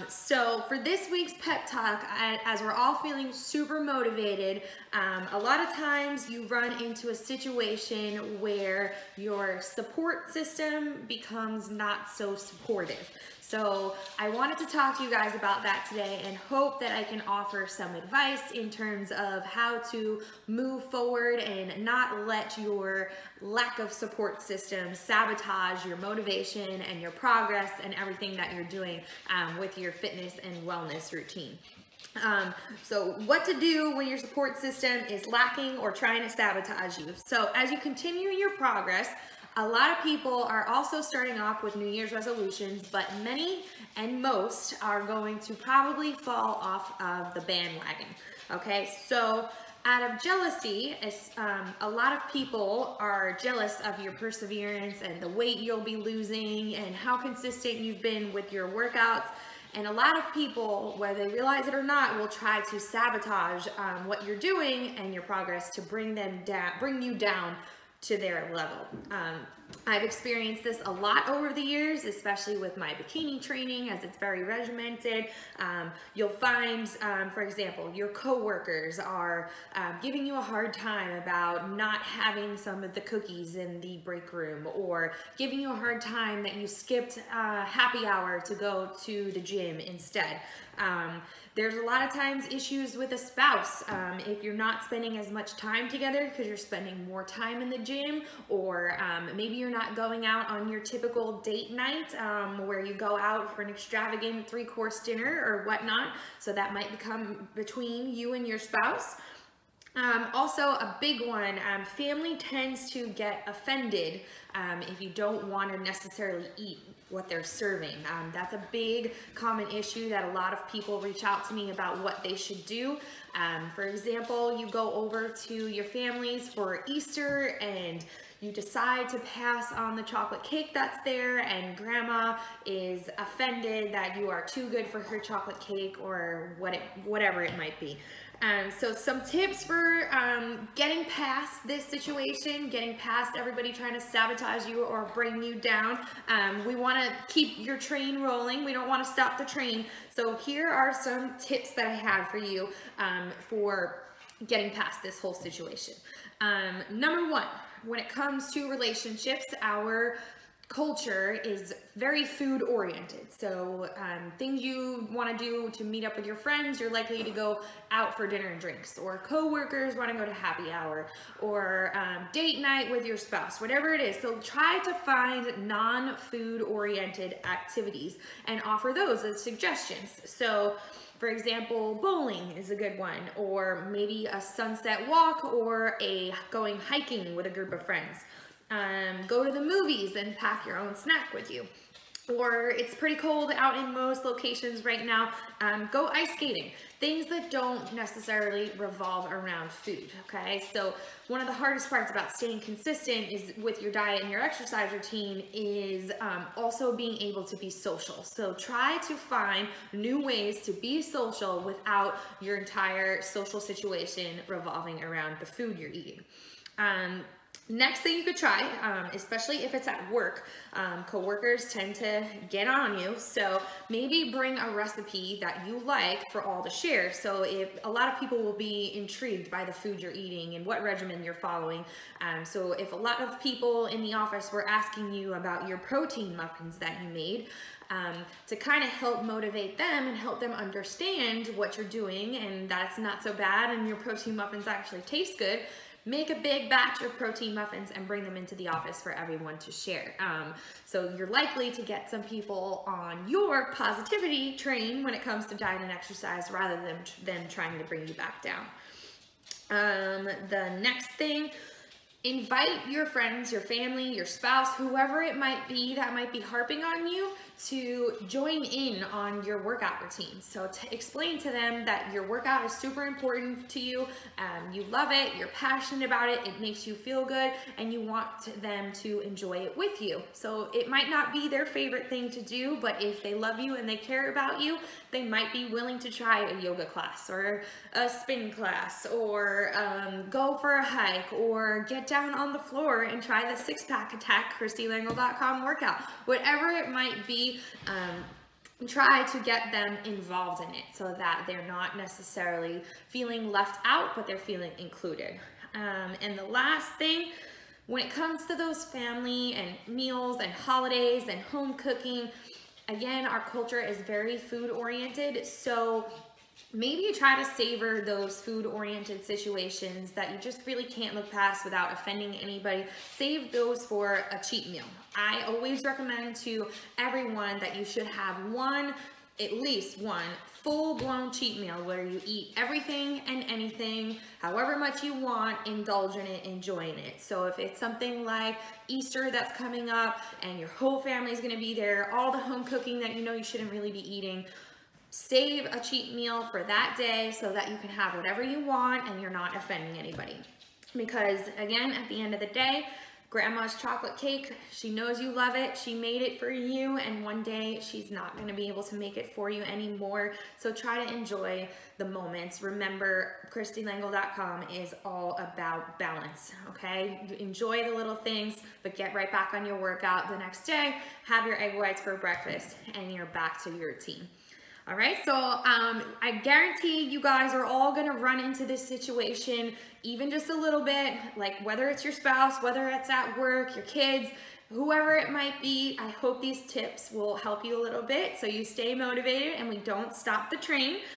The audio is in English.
So for this week's pep talk, as we're all feeling super motivated, a lot of times you run into a situation where your support system becomes not so supportive. So I wanted to talk to you guys about that today and hope that I can offer some advice in terms of how to move forward and not let your lack of support system sabotage your motivation and your progress and everything that you're doing with your fitness and wellness routine. So what to do when your support system is lacking or trying to sabotage you. So as you continue your progress, a lot of people are also starting off with New Year's resolutions, but many and most are going to probably fall off of the bandwagon. Okay, so out of jealousy, a lot of people are jealous of your perseverance and the weight you'll be losing and how consistent you've been with your workouts. And a lot of people, whether they realize it or not, will try to sabotage what you're doing and your progress to bring you down to their level. I've experienced this a lot over the years, especially with my bikini training, as it's very regimented. You'll find, for example, your coworkers are giving you a hard time about not having some of the cookies in the break room, or giving you a hard time that you skipped happy hour to go to the gym instead. There's a lot of times issues with a spouse. If you're not spending as much time together because you're spending more time in the gym, or maybe you're not going out on your typical date night where you go out for an extravagant 3-course dinner or whatnot. So that might become between you and your spouse. Also a big one, family tends to get offended if you don't want to necessarily eat what they're serving. That's a big common issue that a lot of people reach out to me about what they should do. For example, you go over to your families for Easter and you decide to pass on the chocolate cake that's there, and grandma is offended that you are too good for her chocolate cake, or whatever it might be. So some tips for getting past this situation, getting past everybody trying to sabotage you or bring you down. We want to keep your train rolling. We don't want to stop the train. So here are some tips that I have for you for getting past this whole situation. Number one, when it comes to relationships, our culture is very food oriented. So things you want to do to meet up with your friends, you're likely to go out for dinner and drinks, or coworkers want to go to happy hour, or date night with your spouse, whatever it is. So try to find non-food oriented activities and offer those as suggestions. So for example, bowling is a good one, or maybe a sunset walk, or going hiking with a group of friends. Go to the movies and pack your own snack with you. Or it's pretty cold out in most locations right now, go ice skating. Things that don't necessarily revolve around food, okay? So one of the hardest parts about staying consistent is with your diet and your exercise routine is also being able to be social. So try to find new ways to be social without your entire social situation revolving around the food you're eating. Next thing you could try, especially if it's at work, coworkers tend to get on you. So maybe bring a recipe that you like for all to share. So if a lot of people will be intrigued by the food you're eating and what regimen you're following. So if a lot of people in the office were asking you about your protein muffins that you made, to kind of help motivate them and help them understand what you're doing and that's not so bad and your protein muffins actually taste good, make a big batch of protein muffins and bring them into the office for everyone to share. So you're likely to get some people on your positivity train when it comes to diet and exercise rather than them trying to bring you back down. The next thing, invite your friends, your family, your spouse, whoever it might be that might be harping on you to join in on your workout routine. So to explain to them that your workout is super important to you, you love it, you're passionate about it, it makes you feel good, and you want them to enjoy it with you. So it might not be their favorite thing to do, but if they love you and they care about you, they might be willing to try a yoga class or a spin class, or go for a hike, or get down on the floor and try the six-pack attack ChristyLangle.com workout. Whatever it might be, try to get them involved in it so that they're not necessarily feeling left out, but they're feeling included. And the last thing, when it comes to those family and meals and holidays and home cooking, again, our culture is very food oriented. So maybe you try to savor those food-oriented situations that you just really can't look past without offending anybody. Save those for a cheat meal. I always recommend to everyone that you should have at least one full-blown cheat meal where you eat everything and anything, however much you want, indulge in it, enjoying it. So if it's something like Easter that's coming up and your whole family is going to be there, all the home cooking that you know you shouldn't really be eating, save a cheat meal for that day so that you can have whatever you want and you're not offending anybody. Because again, at the end of the day, grandma's chocolate cake, she knows you love it, she made it for you, and one day she's not going to be able to make it for you anymore. So try to enjoy the moments. Remember, ChristyLangle.com is all about balance, okay? Enjoy the little things, but get right back on your workout the next day, have your egg whites for breakfast, and you're back to your routine. All right, so I guarantee you guys are all gonna run into this situation, even just a little bit, like whether it's your spouse, whether it's at work, your kids, whoever it might be. I hope these tips will help you a little bit so you stay motivated and we don't stop the train.